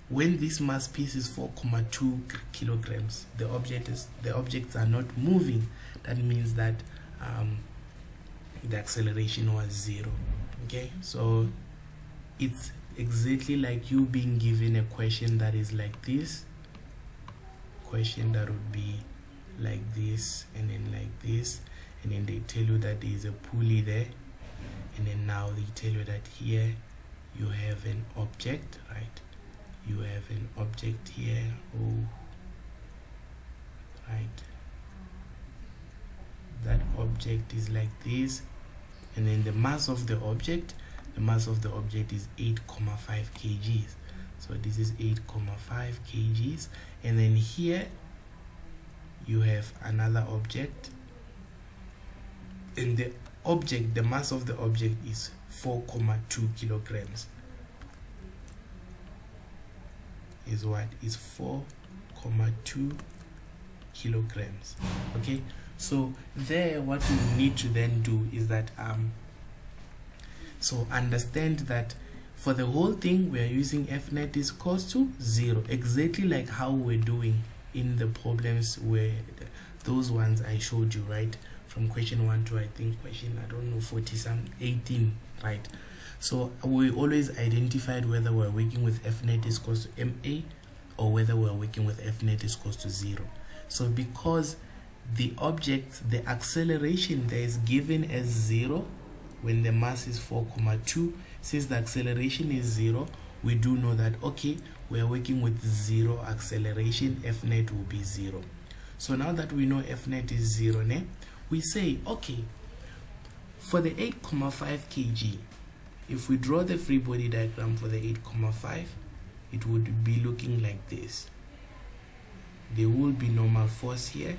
when this mass piece is 4,2 kilograms, the objects are not moving. That means that the acceleration was 0. Okay, so it's exactly like you being given a question that is like this, question that would be like this, and then like this, and then they tell you that there is a pulley there, and then now they tell you that here you have an object, right? You have an object here, right? That object is like this, and then the mass of the object is 8,5 kgs. So this is 8,5 kgs, and then here you have another object, and the mass of the object is 4,2 kilograms. Is what is 4,2 kilograms. Okay, so there what we need to then do is that so understand that for the whole thing we are using Fnet is equals to 0, exactly like how we're doing in the problems where those ones I showed you, right? from question 1 to I think question, I don't know, 40 some 18, right? So we always identified whether we're working with F net is equals to MA or whether we're working with F net is equals to 0. So because the object, the acceleration there is given as 0 when the mass is 4,2, since the acceleration is 0, we do know that, okay, we are working with 0 acceleration, F net will be 0. So now that we know F net is 0, we say, okay, for the 8,5 kg, if we draw the free body diagram for the 8,5, it would be looking like this. There will be normal force here.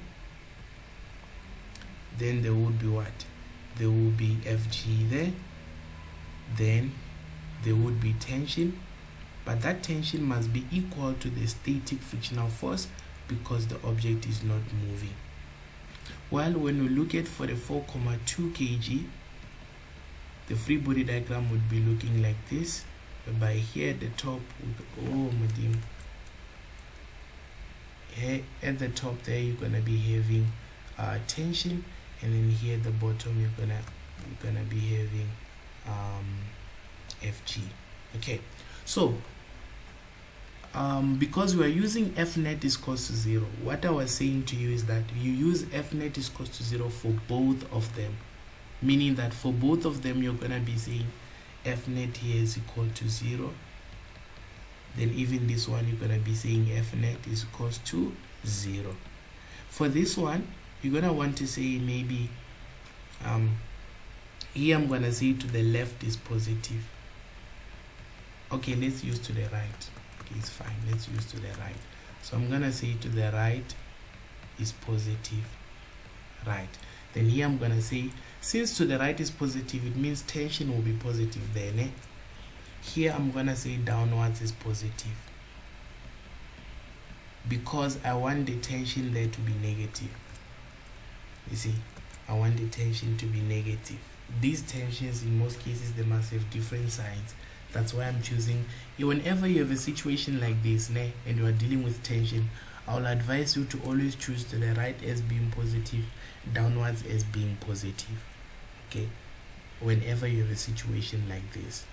Then there would be what? There will be Fg there. Then there would be tension. But that tension must be equal to the static frictional force because the object is not moving. While when we look at for the 4,2 kg, the free body diagram would be looking like this. Whereby here at the top, here at the top there you're gonna be having tension, and then here at the bottom you're gonna be having Fg. Okay, so because we are using F net is equals to 0, what I was saying to you is that you use F net is equals to 0 for both of them, meaning that for both of them you're gonna be saying F net here is equal to 0. Then even this one you're gonna be saying F net is equals to 0. For this one you're gonna want to say maybe here I'm gonna say to the left is positive. Okay, let's use to the right. Okay, it's fine, let's use to the right. So I'm gonna say to the right is positive, right? Then here I'm gonna say, since to the right is positive, it means tension will be positive then. Here I'm gonna say downwards is positive because I want the tension there to be negative. You see, I want the tension to be negative. These tensions in most cases they must have different signs. That's why I'm choosing, whenever you have a situation like this and you are dealing with tension, I'll advise you to always choose to the right as being positive, downwards as being positive. Okay, whenever you have a situation like this.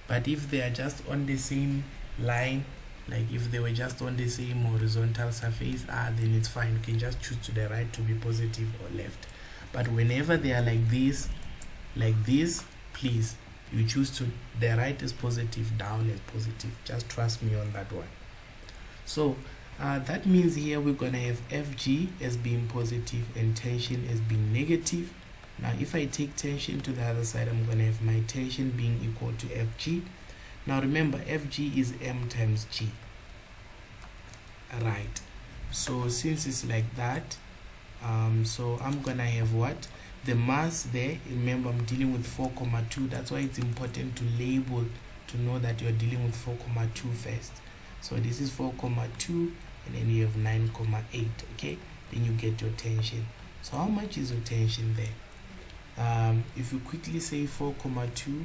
But if they are just on the same line, like if they were just on the same horizontal surface, then it's fine. You can just choose to the right to be positive or left. But whenever they are like this, please, you choose to the right is positive, down is positive. Just trust me on that one. So that means here we're gonna have Fg as being positive and tension as being negative. Now if I take tension to the other side, I'm gonna have my tension being equal to Fg. Now remember, Fg is m times g, right? So since it's like that, so I'm gonna have what? The mass there, remember I'm dealing with 4,2. That's why it's important to label, to know that you're dealing with 4,2 first. So this is 4,2, and then you have 9,8. Okay, then you get your tension. So how much is your tension there? If you quickly say 4,2,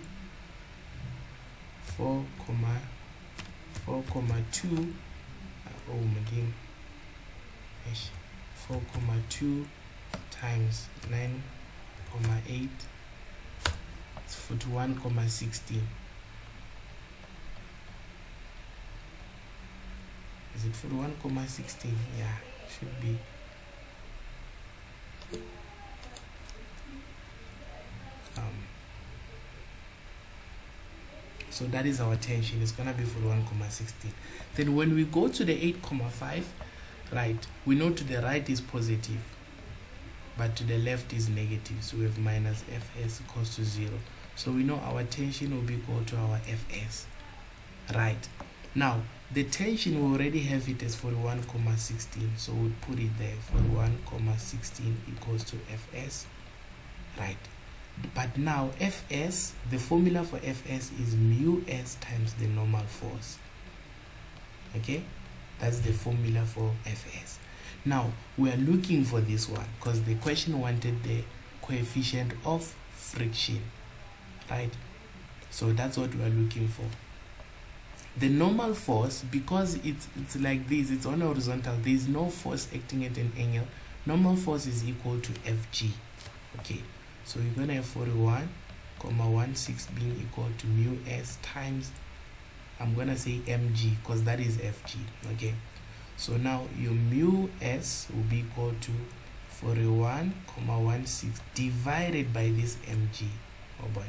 4,2, oh my god, 4,2 times 9,8, it's 41,16. Is it 41,16? Yeah, should be. So that is our tension. It's gonna be 41,16. Then when we go to the 8,5, right, we know to the right is positive, but to the left is negative. So we have minus Fs equals to 0. So we know our tension will be equal to our Fs, right? Now the tension, we already have it as 41,16. So we'll put it there, 41,16 equals to Fs, right? But now Fs, the formula for Fs is mu s times the normal force. Okay, that's the formula for Fs. Now we are looking for this one because the question wanted the coefficient of friction, right? So that's what we are looking for. The normal force, because it's like this, it's on horizontal, there is no force acting at an angle. Normal force is equal to Fg. Okay, so you're gonna have 41,16 being equal to mu s times, I'm gonna say mg because that is fg. Okay, so now your mu s will be equal to 41,16 divided by this mg. Oh boy,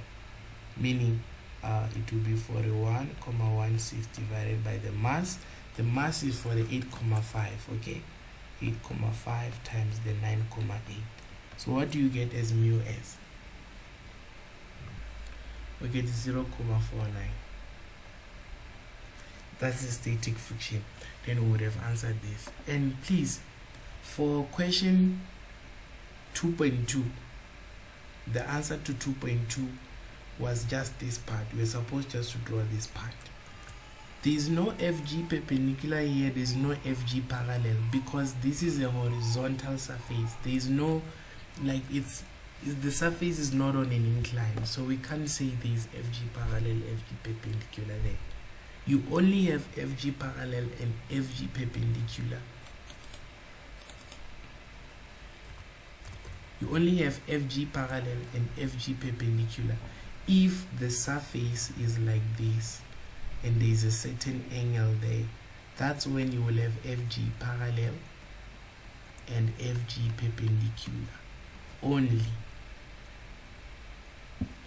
meaning it will be 41,16 divided by the mass. The mass is for the 8,5. Okay, 8,5 times the 9,8. So what do you get as mu s? We get 0,49. That's the static friction. Then we would have answered this. And please, for question 2.2, the answer to 2.2 was just this part. We're supposed just to draw this part. There is no FG perpendicular here, there is no FG parallel, because this is a horizontal surface. There is no, like, the surface is not on an incline, so we can't say there is FG parallel, FG perpendicular there. You only have FG parallel and FG perpendicular. You only have FG parallel and FG perpendicular if the surface is like this and there is a certain angle there. That's when you will have FG parallel and FG perpendicular only.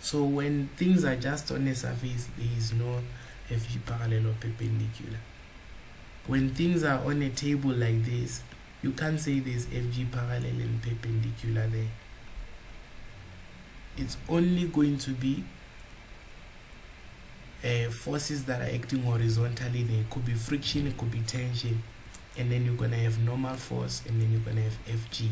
So when things are just on a surface, there is no FG parallel or perpendicular. When things are on a table like this, you can't say there's FG parallel and perpendicular there. It's only going to be forces that are acting horizontally there. It could be friction, it could be tension, and then you're gonna have normal force, and then you're gonna have FG.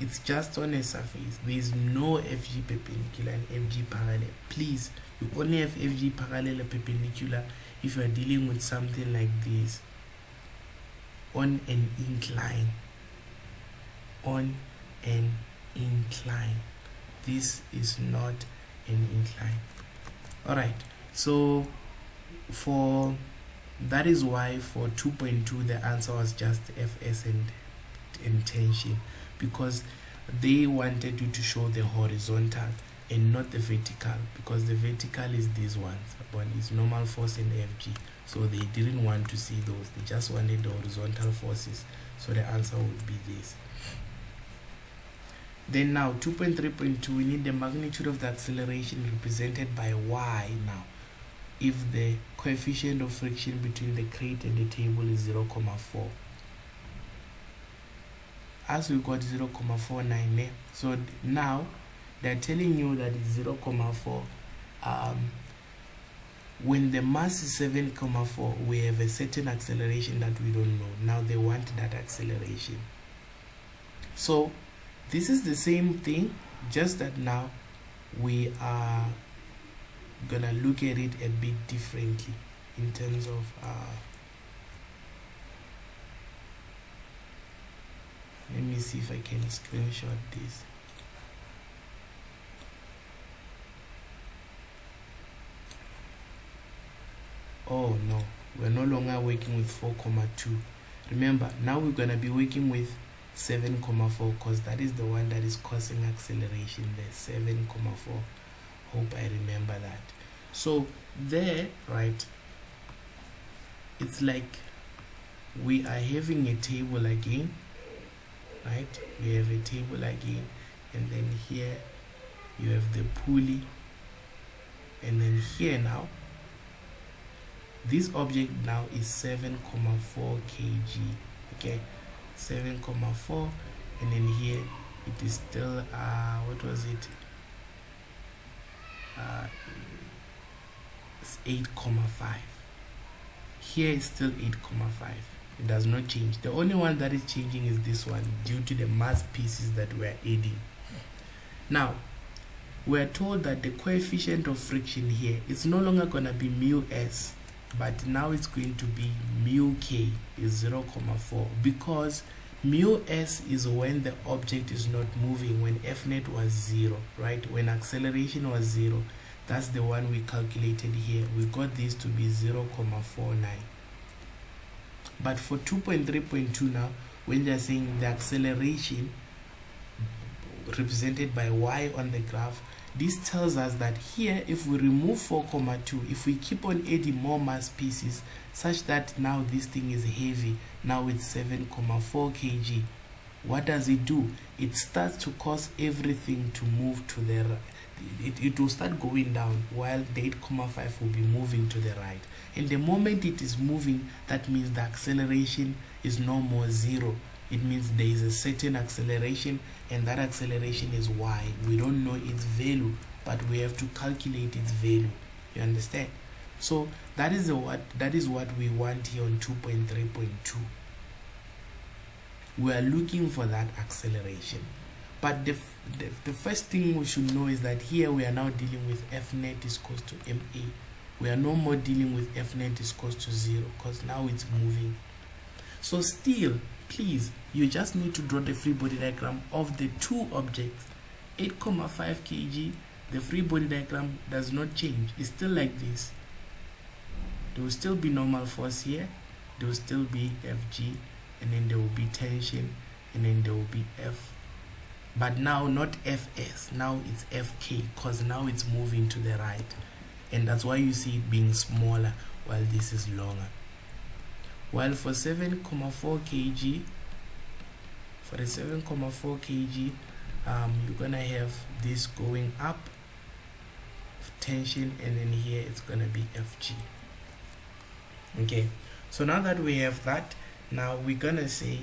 It's just on a surface. There is no FG perpendicular and FG parallel. Please, you only have FG parallel or perpendicular if you are dealing with something like this on an incline. On an incline. This is not an incline. Alright, so that is why for 2.2 the answer was just Fs and tension, because they wanted you to show the horizontal and not the vertical, because the vertical is these ones. One is normal force and Fg, so they didn't want to see those. They just wanted the horizontal forces, so the answer would be this. Then now 2.3.2, we need the magnitude of the acceleration represented by y. Now if the coefficient of friction between the crate and the table is 0,4, as we got 0,49, so now they're telling you that it's 0,4. When the mass is 7,4, we have a certain acceleration that we don't know. Now they want that acceleration. So this is the same thing, just that now we are gonna look at it a bit differently in terms of let me see if I can screenshot this. Oh no, we're no longer working with 4,2. Remember, now we're gonna be working with 7,4, because that is the one that is causing acceleration there. 7,4. Hope I remember that. So there, right, it's like we are having a table again, right? We have a table again, and then here you have the pulley, and then here now this object now is 7,4 kg. Okay, 7,4, and then here it is still what was it, it's 8,5. Here is still 8,5. It does not change. The only one that is changing is this one, due to the mass pieces that we are adding. Now we are told that the coefficient of friction here is no longer gonna be mu s, but now it's going to be mu k is 0,4, because mu s is when the object is not moving, when F net was 0, right? When acceleration was 0, that's the one we calculated here. We got this to be 0,49. But for 2.3.2 now, when they're saying the acceleration represented by y on the graph. This tells us that here, if we remove 4,2, if we keep on adding more mass pieces such that now this thing is heavy, now it's 7,4 kg, what does it do? It starts to cause everything to move to the right. It will start going down while the 8,5 will be moving to the right. And the moment it is moving, that means the acceleration is no more 0. It means there is a certain acceleration, and that acceleration is y. We don't know its value, but we have to calculate its value. You understand? So that is what we want here on 2.3.2. We are looking for that acceleration. But the first thing we should know is that here we are now dealing with F net is equal to MA. We are no more dealing with F net is equal to 0, because now it's moving. So still, please, you just need to draw the free body diagram of the two objects. 8,5 kg, the free body diagram does not change. It's still like this. There will still be normal force here. There will still be Fg, and then there will be tension, and then there will be F. But now not Fs, now it's Fk, because now it's moving to the right. And that's why you see it being smaller while this is longer. While for 7,4 kg, for the 7,4 kg, you're gonna have this going up, tension, and then here it's gonna be Fg. Okay, so now that we have that, now we're gonna say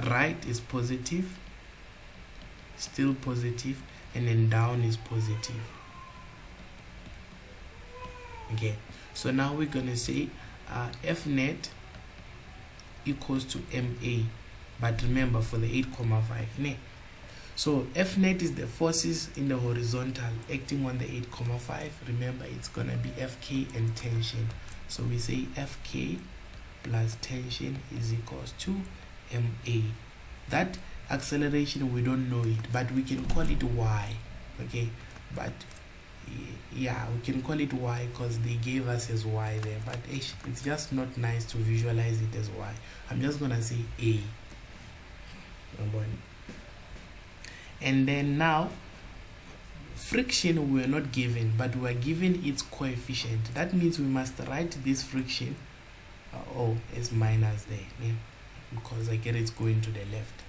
right is positive, still positive, and then down is positive. Okay, so now we're gonna say F net equals to MA, but remember for the 8,5 net. So F net is the forces in the horizontal acting on the 8,5. Remember, it's gonna be Fk and tension. So we say Fk plus tension is equals to MA. That acceleration, we don't know it, but we can call it y. Okay, but yeah, we can call it y because they gave us as y there, but it's just not nice to visualize it as y. I'm just gonna say A. And then now friction we're not given, but we're given its coefficient. That means we must write this friction as minus there, yeah, because I get it's going to the left.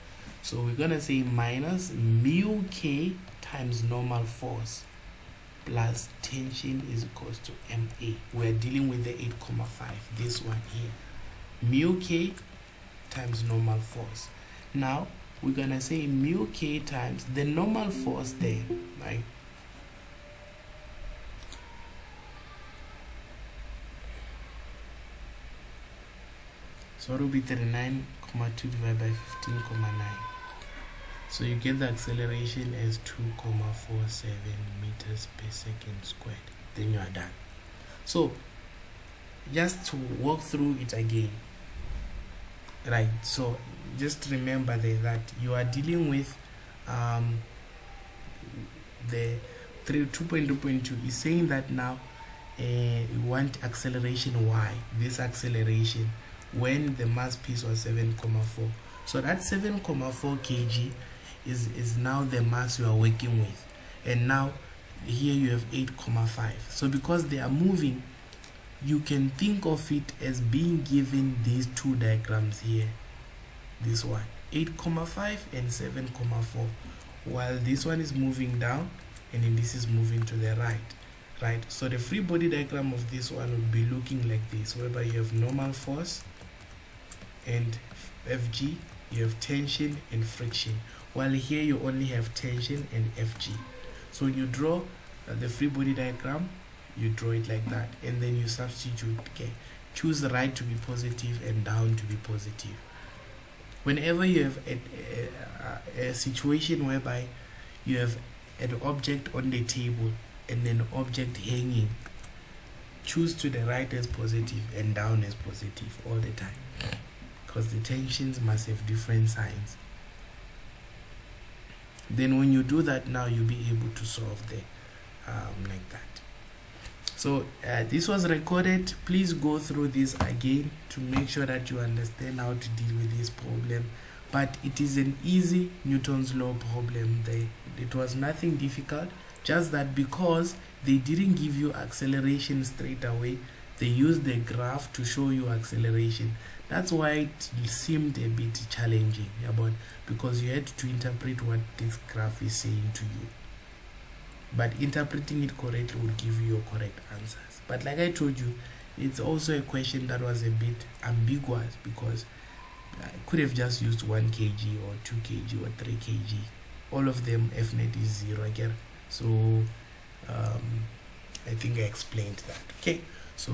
So we're gonna say minus mu k times normal force plus tension is equals to MA. We're dealing with the 8,5, this one here. Mu k times normal force. Now we're gonna say mu k times the normal force there, right? So it will be 39,2 divided by 15,9. So you get the acceleration as 2,47 meters per second squared. Then you are done. So just to walk through it again, right? So just remember there that you are dealing with the 2.2.2 is saying that now you want acceleration y, this acceleration when the mass piece was 7,4. So that 7,4 kg is now the mass you are working with, and now here you have 8,5. So because they are moving, you can think of it as being given these two diagrams here, this one 8,5 and 7,4, while this one is moving down and then this is moving to the right. So the free body diagram of this one would be looking like this, whereby you have normal force and Fg, you have tension and friction, while here you only have tension and Fg. So when you draw the free body diagram, you draw it like that, and then you substitute. Okay, choose the right to be positive and down to be positive. Whenever you have a situation whereby you have an object on the table and an object hanging, choose to the right as positive and down as positive all the time, because the tensions must have different signs. Then when you do that, now you'll be able to solve the like that. So this was recorded. Please go through this again to make sure that you understand how to deal with this problem. But it is an easy Newton's law problem there. It was nothing difficult, just that because they didn't give you acceleration straight away, they used the graph to show you acceleration. That's why it seemed a bit challenging, because you had to interpret what this graph is saying to you. But interpreting it correctly would give you your correct answers. But like I told you, it's also a question that was a bit ambiguous, because I could have just used 1 kg or 2 kg or 3 kg. All of them, F net is 0 again. So I think I explained that. Okay, so